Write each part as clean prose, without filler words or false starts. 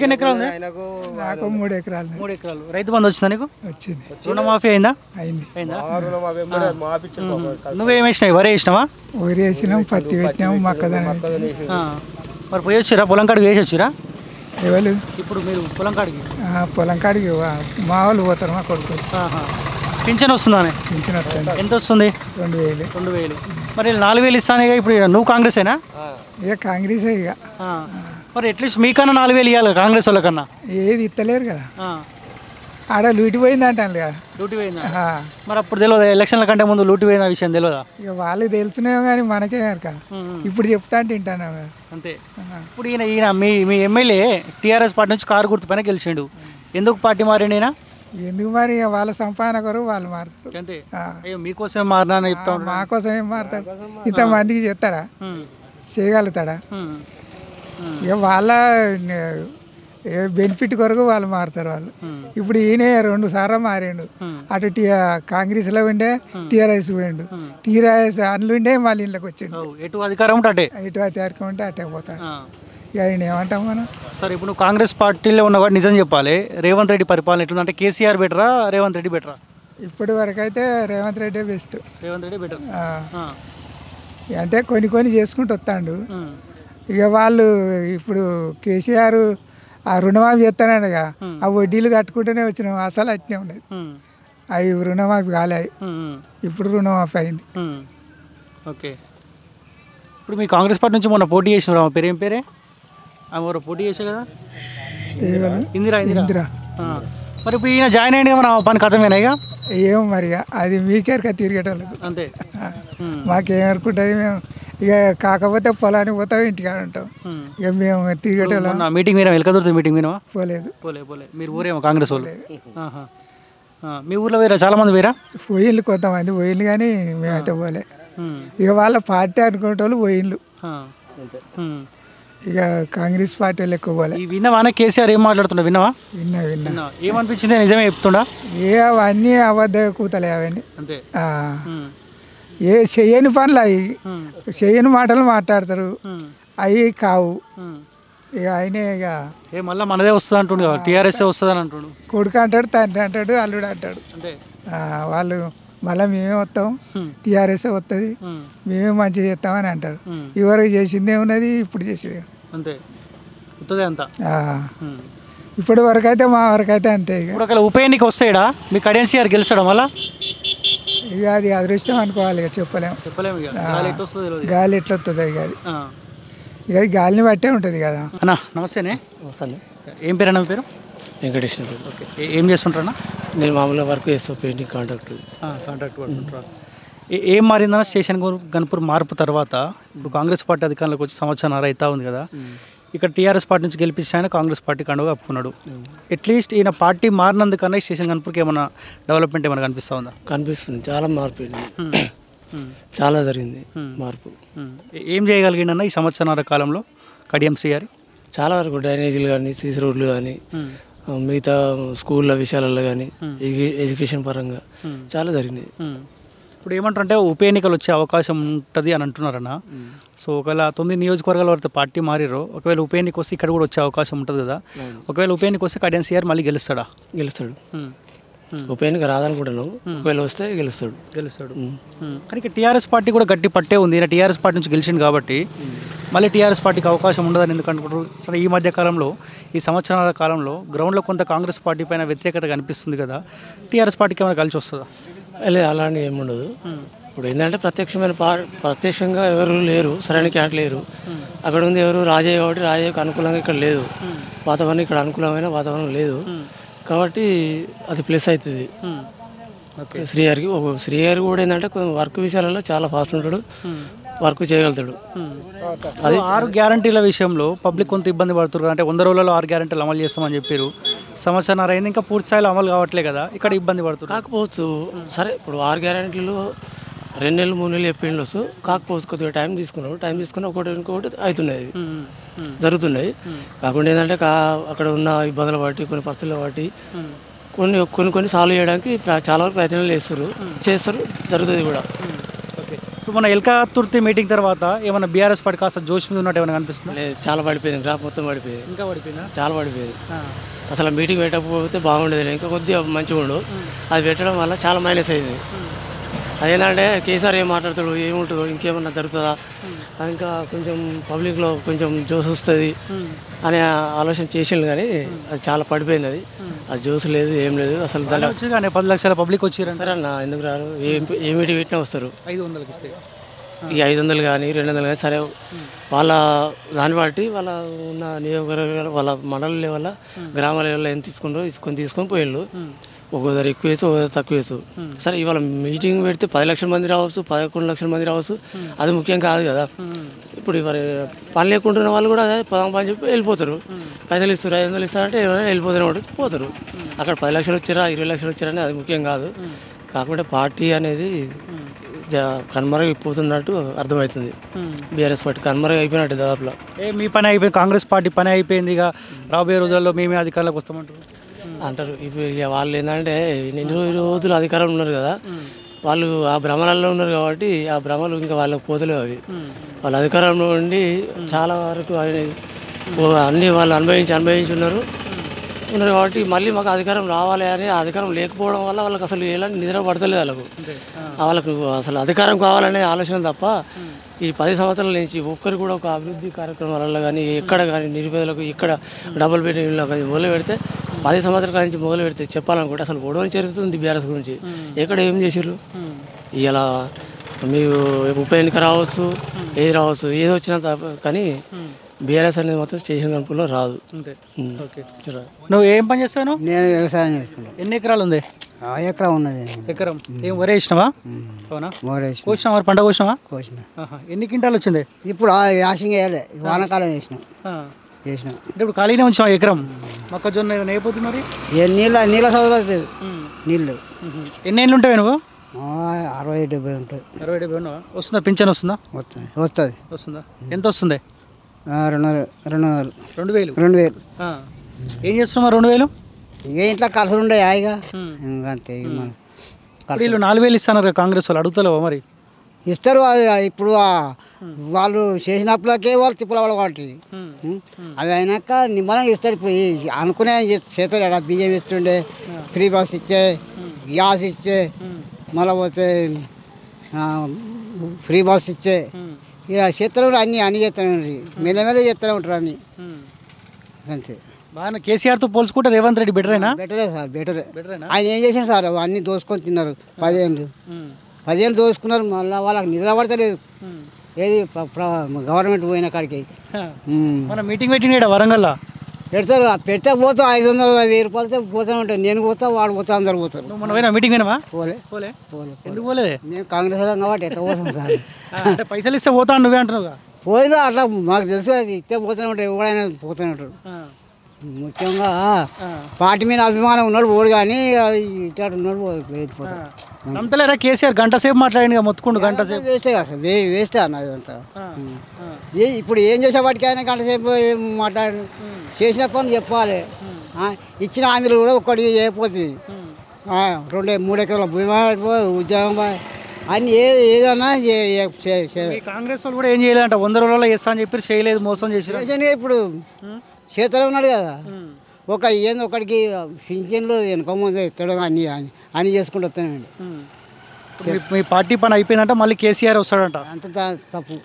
ఎన్ని ఎకరాలు ఉంది? నాకు 3 ఎకరాలు 3 ఎకరాలు. రైతు బంధు వచ్చిందా నీకు? వచ్చింది. రుణమాఫీ అయిందా? అయింది. నువ్వేం వేసినావు? వరి వేసినావా? వరి వేసినాం, పత్తి పెట్టినాము, మొక్కదనం. మరి పోయి వచ్చిరా పొలం కాడికి వేసి వచ్చిరా? ఎవరు ఇప్పుడు మీరు పొలం కాడికి? పొలం కాడికి మా వాళ్ళు పోతారు, మా కొడుకు. పింఛన్ వస్తుందా? పింఛన్ వస్తుంది. ఎంత వస్తుంది? 2000. 2000. మరి 4000 ఇస్తానే. ఇప్పుడు నువ్వు కాంగ్రెసేనా? ఇక కాంగ్రెసే ఇక. మరి అట్లీస్ట్ మీకన్నా 4000 ఇవ్వాలి కాంగ్రెస్ వాళ్ళకన్నా. ఏది ఇస్తలేరు కదా, ఆడ లూటి పోయింది అంటాను కదా. లూటి పోయిందా? మరి అప్పుడు తెలియదు, ఎలక్షన్ల కంటే ముందు లూటి పోయిన విషయం తెలియదా? ఇక వాళ్ళకి తెలుసునేమో కానీ మనకే కనుక ఇప్పుడు చెప్తా అంటే వింటాను అంతే. ఇప్పుడు ఈయన మీ మీ ఎమ్మెల్యే టీఆర్ఎస్ పార్టీ నుంచి కారు గుర్తు పైన గెలిచిండు. ఎందుకు పార్టీ మారిండినా? ఎందుకు మరి వాళ్ళ సంపాదన కొరకు వాళ్ళు మారుతారు అంతే. అయ్యో మీకోసమే మారినా చెప్తా. మా కోసం ఏం మారుతారు? ఇంతమందికి చెప్తారా? చేయగలుగుతాడా? ఇక వాళ్ళ బెనిఫిట్ కొరకు వాళ్ళు మారుతారు. వాళ్ళు ఇప్పుడు ఈయన 2 సార్లు మారిండు. అటు కాంగ్రెస్లో ఉండే టీఆర్ఎస్ పోయిండు, టీఆర్ఎస్ అందులో ఉండే మళ్ళీ ఇళ్ళకి వచ్చిండు. ఎటు అధికారం ఉంటే అటే, ఎటు అధికారం ఉంటే అటే పోతాడు. ఇక ఆయన ఏమంటాం మనం? సరే, ఇప్పుడు నువ్వు కాంగ్రెస్ పార్టీలో ఉన్నవాడు నిజం చెప్పాలి. రేవంత్ రెడ్డి పరిపాలన ఎట్లుందంటే కేసీఆర్ బెటరా రేవంత్ రెడ్డి బెటరా? ఇప్పటి వరకు అయితే రేవంత్ రెడ్డి బెస్ట్. రేవంత్ రెడ్డి బెటర్ అంటే కొన్ని చేసుకుంటూ వస్తాడు. ఇక వాళ్ళు ఇప్పుడు కేసీఆర్ ఆ రుణమాఫీ చేస్తానగా, ఆ వడ్డీలు కట్టుకుంటూనే వచ్చినాం, అసలు అట్నే ఉండేది. అవి రుణమాఫీ కాలే, ఇప్పుడు రుణమాఫీ అయింది. ఓకే. ఇప్పుడు మీ కాంగ్రెస్ పార్టీ నుంచి మొన్న పోటీ చేసినారు, ఆమె పేరు ఏం పేరే? ఆమె ఎవరో పోటీ చేసే కదా, ఇందిరా. మరి ఇప్పుడు ఈయన జాయిన్ అయ్యింది కదా, పని కథమేనా? ఇక ఏమో మరి అది మీకేరక తిరిగేటోళ్ళకు. అంతే. మాకేమనుకుంటుంది, మేము ఇక కాకపోతే పొలానికి పోతాం, ఇంటికాడ ఉంటాం. ఇక మేము తిరిగేటోళ్ళం. మీటింగ్ మీద వెలకదురుతుంది, మీటింగ్ మీద పోలేదు. మీరు ఊరేమో కాంగ్రెస్ వాళ్ళు? మీ ఊర్లో వేరా చాలా మంది వేరా? పోయిళ్ళు కొంతమంది పోయిళ్ళు, కానీ మేమైతే పోలే. ఇక వాళ్ళ పార్టీ అనుకునే వాళ్ళు పోయిళ్ళు. ఇక కాంగ్రెస్ పార్టీ వాళ్ళు ఎక్కువ పోలే. విన్నావా కేసీఆర్ ఏం మాట్లాడుతున్నా? విన్నావా? విన్నా. ఏమనిపించింది? నిజమే చెప్తుండా? అవన్నీ అబద్ధ కూతలే అవన్నీ. అంతే. ఏ చెయ్యని పనులు అవి, చెయ్యని మాటలు మాట్లాడతారు, అవి కావు. ఇక ఆయనే ఇక మళ్ళీ మనదే వస్తుంది అంటుండు, టీఆర్ఎస్ వస్తుంది అని అంటుండు. కొడుకు అంటాడు, తండ్రి అంటాడు, అల్లుడు అంటాడు. వాళ్ళు మళ్ళీ మేమే వస్తాం, టీఆర్ఎస్ వస్తుంది, మేమే మంచిగా చేస్తామని అంటారు. ఇవరకు చేసిందే ఉన్నది, ఇప్పుడు చేసేది అంతే. ఇప్పటి వరకు అయితే మా వరకు అయితే అంతే. ఇక ఉప ఎన్నిక వస్తాడా? మీ కేసీఆర్ గెలిచాడా మళ్ళా? ఇక అది అదృష్టం అనుకోవాలి, ఇక చెప్పలేము. గాలి ఎట్లా వస్తుంది ఇక అది, ఇక అది గాలిని బట్టే ఉంటుంది కదా. అన్నా నమస్తేనే. ఏం పేరు అన్న? మీ పేరు? వెంకటేశ్వర. ఓకే. ఏం చేస్తుంటారా? నేను మామూలుగా వర్క్ చేస్తాను, పెయింటింగ్ కాంట్రాక్ట్ పడుతుంటారా? ఏం మారిందన్న స్టేషన్ గన్పూర్ మార్పు తర్వాత? ఇప్పుడు కాంగ్రెస్ పార్టీ అధికారంలోకి వచ్చి సంవత్సరం అవుతా ఉంది కదా, ఇక్కడ టీఆర్ఎస్ పార్టీ నుంచి గెలిపించిన కాంగ్రెస్ పార్టీ కండుగా కప్పుకున్నాడు. అట్లీస్ట్ ఈయన పార్టీ మారినందుకన్నా స్టేషన్ గన్పూర్కి ఏమైనా డెవలప్మెంట్ ఏమైనా కనిపిస్తూ ఉందా? కనిపిస్తుంది, చాలా మార్పు, చాలా జరిగింది మార్పు. ఏం చేయగలిగిందన్న ఈ సంవత్సరాల కాలంలో కడియం శ్రీ గారి? చాలా వరకు డ్రైనేజీలు కానీ, సీసీ రోడ్లు కానీ, మిగతా స్కూళ్ళ విషయాలలో కానీ, ఎడ్యుకేషన్ పరంగా చాలా జరిగినాయి. ఇప్పుడు ఏమంటారంటే ఉప ఎన్నికలు వచ్చే అవకాశం ఉంటుంది అని అంటున్నారన్న. సో ఒకవేళ 9 నియోజకవర్గాల వరకు పార్టీ మారిరో, ఒకవేళ ఉప ఎన్నిక వస్తే ఇక్కడ కూడా వచ్చే అవకాశం ఉంటుంది కదా. ఒకవేళ ఉప ఎన్నిక వస్తే కడియం సీఆర్ మళ్ళీ గెలుస్తాడా? గెలుస్తాడు. ఉప ఎన్నిక రాదనుకుంటాను, ఒకవేళ వస్తే గెలుస్తాడు. కానీ టీఆర్ఎస్ పార్టీ కూడా గట్టి పట్టే ఉంది. ఈయన టీఆర్ఎస్ పార్టీ నుంచి గెలిచింది కాబట్టి మళ్ళీ టీఆర్ఎస్ పార్టీకి అవకాశం ఉండదని ఎందుకు అనుకుంటారు? సరే, ఈ మధ్య కాలంలో, ఈ సంవత్సరాల కాలంలో గ్రౌండ్లో కొంత కాంగ్రెస్ పార్టీ పైన వ్యతిరేకత కనిపిస్తుంది కదా, టీఆర్ఎస్ పార్టీకి ఏమైనా కలిసి వస్తుందా? లేదు, అలాంటివి ఏముండదు. ఇప్పుడు ఏంటంటే ప్రత్యక్షంగా ఎవరు లేరు, సరైన క్యాంట్ లేరు. అక్కడ ఉంది ఎవరు? రాజయ్య. కాబట్టి రాజయ్యకు అనుకూలంగా ఇక్కడ లేదు వాతావరణం, ఇక్కడ అనుకూలమైన వాతావరణం లేదు కాబట్టి అది ప్లస్ అవుతుంది శ్రీగారికి. శ్రీగారి కూడా ఏంటంటే వర్క్ విషయాలలో చాలా ఫాస్ట్ ఉంటాడు, వర్క్ చేయగలుగుతాడు. అది 6 గ్యారంటీల విషయంలో పబ్లిక్ కొంత ఇబ్బంది పడుతున్నారు. అంటే 100 రోజులలో 6 గ్యారంటీలు అమలు చేస్తామని చెప్పారు. సంవత్సరం అయింది, ఇంకా పూర్తి స్థాయిలో అమలు కావట్లే కదా, ఇక్కడ ఇబ్బంది పడుతుంది. కాకపోవచ్చు, సరే ఇప్పుడు 6 గ్యారంటీలు 2 నెలలు 3 నెలలు చెప్పిండు వస్తూ, కాకపోవచ్చు కొద్దిగా టైం తీసుకుని ఇంకొకటి అవుతున్నాయి, జరుగుతున్నాయి. కాకుండా ఏంటంటే అక్కడ ఉన్న ఇబ్బందులు బట్టి, కొన్ని పరిస్థితుల బట్టి కొన్ని సాల్వ్ చేయడానికి చాలా వరకు ప్రయత్నాలు చేస్తారు, జరుగుతుంది కూడా. ఇప్పుడు మన ఎల్కాతుర్తి మీటింగ్ తర్వాత ఏమైనా బీఆర్ఎస్ పార్టీ కాస్త జోష్ మీద ఉన్నట్టు ఏమైనా కనిపిస్తుంది? లేదు, చాలా పడిపోయింది, గ్రాఫ్ మొత్తం పడిపోయింది, ఇంకా పడిపోయిందా? చాలా పడిపోయింది. అసలు మీటింగ్ పెట్టకపోతే బాగుండేది, ఇంకా కొద్దిగా మంచిగా ఉండు. అది పెట్టడం వల్ల చాలా మైనస్ అయింది. అదేంటంటే కేసీఆర్ ఏం మాట్లాడతాడు, ఏముంటుందో, ఇంకేమన్నా జరుగుతుందా, ఇంకా కొంచెం పబ్లిక్లో కొంచెం జోస్ వస్తుంది అనే ఆలోచన చేసిండు. కానీ అది చాలా పడిపోయింది. అది జోస్ లేదు, ఏం లేదు అసలు. దాంట్లో వచ్చి కానీ 10 లక్షల పబ్లిక్ వచ్చారు. సరే అన్న, ఎందుకు రారు? ఏ మీటింగ్ పెట్టినా వస్తారు. 500కి ఇస్తే ఈ 500 కానీ 200 కానీ సరే, వాళ్ళ దాన్ని బట్టి వాళ్ళ ఉన్న నియోజకవర్గాల వాళ్ళ మండల లెవెల్ గ్రామ లెవెల్లో ఎంత తీసుకొని పోయిండు. ఒక్కోసారి ఎక్కువ వేసు, ఒక్కోసారి తక్కువ వేసు. సరే ఇవాళ మీటింగ్ పెడితే 10 లక్షల మంది రావచ్చు, 11 లక్షల మంది రావచ్చు, అది ముఖ్యం కాదు కదా. ఇప్పుడు మరి పని లేకుంటున్న వాళ్ళు కూడా పదాం పని చెప్పి వెళ్ళిపోతారు. పైసలు ఇస్తారు, 500 ఇస్తారంటే ఎవరైనా వెళ్ళిపోతారు, పోతారు. అక్కడ 10 లక్షలు వచ్చారా 20 లక్షలు వచ్చారని అది ముఖ్యం కాదు. కాకపోతే పార్టీ అనేది కనుమరుగైపోతున్నట్టు అర్థమవుతుంది. BRS party కనుమరుగైపోయినట్టు దాదాపులో. మీ పని అయిపోయింది, కాంగ్రెస్ పార్టీ పని అయిపోయింది, ఇక రాబోయే రోజుల్లో మేమే అధికారంలోకి వస్తామంటారు అంటారు. ఇప్పుడు ఇక వాళ్ళు ఏంటంటే ఎన్ని రోజులు అధికారంలో ఉన్నారు కదా, వాళ్ళు ఆ భ్రమలలో ఉన్నారు కాబట్టి ఆ భ్రమలు ఇంకా వాళ్ళకి పోతలేవు. అవి వాళ్ళ అధికారంలో ఉండి చాలా వరకు అన్నీ వాళ్ళు అనుభవించి ఉన్నారు కాబట్టి మళ్ళీ మాకు అధికారం రావాలి అని అధికారం లేకపోవడం వల్ల వాళ్ళకి అసలు ఎలాంటి నిద్ర పడతలేదు. వాళ్ళకు అసలు అధికారం కావాలనే ఆలోచన తప్ప ఈ 10 సంవత్సరాల నుంచి ఒక్కరు కూడా ఒక అభివృద్ధి కార్యక్రమాలలో కానీ ఎక్కడ కానీ నిరుపేదలకు ఇక్కడ డబుల్ బెడ్రూమ్లో కానీ మొదలు పెడితే 10 సంవత్సరాల నుంచి మొదలు పెడితే చెప్పాలనుకుంటే అసలు గొడవని జరుగుతుంది బీఆర్ఎస్ గురించి. ఎక్కడ ఏం చేసారు? ఇలా మీరు ఉప ఎన్నిక రావచ్చు, ఏది రావచ్చు, ఏది వచ్చినా కానీ బీఆర్ఎస్ అనేది మాత్రం స్టేషన్ కంపెనీలో రాదు. నువ్వు ఏం పని చేస్తావు? నేను వ్యవసాయం చేసుకుంటాను. ఎన్ని ఎకరాలు ఉంది? ఎకరం ఉన్నది. ఎకరం ఏం వరే వేసినావా? అవునా? కోసినా మరి పంట కోసినావా? ఎన్ని క్వింటాలు వచ్చింది? ఇప్పుడు యాసింగ్ వేయాలి, వానకాలం వేసినాం. అంటే ఇప్పుడు ఖాళీనే ఉంచాం ఎకరం. మొక్కజొన్న ఏదైనా అయిపోతుంది మరి? నీళ్ళ సౌకర్యం నీళ్ళు. ఎన్ని ఏళ్ళు ఉంటాయి నువ్వు? 60-70 ఉంటుంది. 60-70 ఉన్నావా? వస్తుందా? పింఛన్ వస్తుందా? వస్తుందా? ఎంత వస్తుంది? 2000. ఏం చేస్తున్నావు 2000? ఇక ఇంట్లో కలిసి ఉండే హాయిగా అంతే. వీళ్ళు 4000 ఇస్తున్నారు కాంగ్రెస్ వాళ్ళు, అడుగుతలేవా మరి? ఇస్తారు. ఇప్పుడు వాళ్ళు చేసినప్పులకే వాళ్ళు తిప్పుల వాళ్ళు కాబట్టి అవి అయినాక నిమ్మలంగా ఇస్తాడు. ఇప్పుడు అనుకునే చేస్తారు కదా, బియ్యం ఇస్తుండే, ఫ్రీ బస్ ఇచ్చే, గ్యాస్ ఇచ్చే, మళ్ళీ పోతే ఫ్రీ బస్ ఇచ్చే, ఇక చేస్తారు. అన్నీ చేస్తూనే ఉంటారు, మెల్లమెల్ల చేస్తూనే ఉంటారు అన్నీ అంతే. బాగా కేసీఆర్తో పోల్చుకుంటే రేవంత్ రెడ్డి బెటరేనా? బెటరే సార్, బెటరే. ఆయన ఏం చేశారు సార్? అన్నీ దోసుకొని తిన్నారు. 10 ఏళ్ళు దోసుకున్నారు. మళ్ళీ వాళ్ళకి నిద్ర పడతలేదు. ఏది గవర్నమెంట్ పోయిన కాడికి మన మీటింగ్ పెట్టిన వరంగల్లో పెడతారు. పెడితే పోతాం 500-1000 రూపాయలతో పోతూనే ఉంటాం. నేను పోతా, వాడు పోతా, అందరు పోతారు. మన పోయినా మీటింగ్ పోయినావా? పోలే. ఎందుకు పోలేదు? నేను కాంగ్రెస్ వాళ్ళం కాబట్టి ఎట్లా పోతాం సార్? అంటే పైసలు ఇస్తే పోతా నువ్వే అంటున్నావుగా. పోయినా అట్లా మాకు తెలుసు, అది ఇస్తే పోతూనే ఉంటాడు, ఎవడైనా పోతూనే ఉంటాడు. ముఖ్యంగా పార్టీ మీద అభిమానం ఉన్నాడు ఓడు, కానీ ఇటు ఉన్నాడు వెళ్ళిపోతాడు. నమ్మలేరా? కేసీఆర్ గంట సేపు మాట్లాడింది, మొత్తుకుండు గంట సేపు. వేస్టే కదా సార్, వేస్టే అన్నది అంతా. ఇప్పుడు ఏం చేసేవాటికి ఆయన గంట సేపు మాట్లాడు. చేసిన పని చెప్పాలి. ఇచ్చిన హామీలు కూడా ఒక్కటి చేయకపోతుంది. 2-3 ఎకరాల భూమి, ఉద్యోగం, అన్ని ఏదన్నా కాంగ్రెస్ వాళ్ళు కూడా ఏం చేయలేదంట. 100 రోజుల్లో చేస్తా అని చెప్పి చేయలేదు, మోసం చేసి. ఇప్పుడు చేతలో ఉన్నాడు కదా, ఒకడికి పింఛన్లు వెనుక ముందు ఇస్తాడు, అన్నీ చేసుకుంటూ వస్తానండి. మీ పార్టీ పని అయిపోయిందంట, మళ్ళీ కేసీఆర్ వస్తాడంట. అంత తప్పు,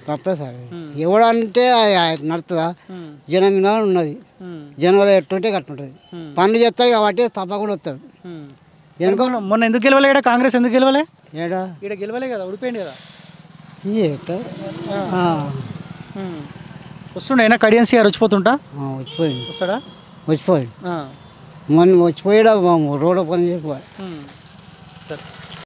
తప్పే సార్. ఎవడంటే నడుతుందా? జనం మీద ఉన్నది. జనంలో ఎట్టుంటే కట్టుంటుంది. పనులు చేస్తాడు కాబట్టి తప్పకుండా వస్తాడు. మొన్న ఎందుకు గెలవలే? కాంగ్రెస్ ఎందుకు గెలవలే? ఇక్కడ గెలవలే కదా, ఓడిపోయింది కదా. వస్తుండే కడియన్ సిఆర్ వచ్చిపోతుంటా? వచ్చిపోయింది. వస్తాడా? వచ్చిపోయాడు. మొన్న వచ్చిపోయాడు, రోడ్డు పని చేసిపోయాడు.